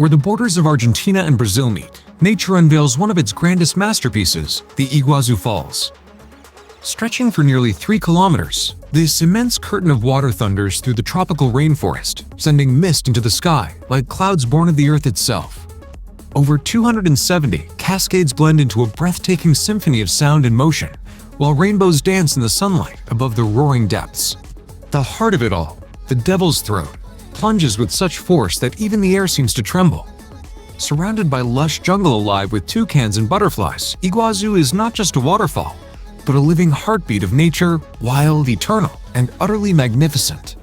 Where the borders of Argentina and Brazil meet, nature unveils one of its grandest masterpieces, the Iguazu Falls. Stretching for nearly 3 kilometers, this immense curtain of water thunders through the tropical rainforest, sending mist into the sky like clouds born of the earth itself. Over 270 cascades blend into a breathtaking symphony of sound and motion, while rainbows dance in the sunlight above the roaring depths. The heart of it all, the Devil's Throat, plunges with such force that even the air seems to tremble. Surrounded by lush jungle alive with toucans and butterflies, Iguazu is not just a waterfall, but a living heartbeat of nature, wild, eternal, and utterly magnificent.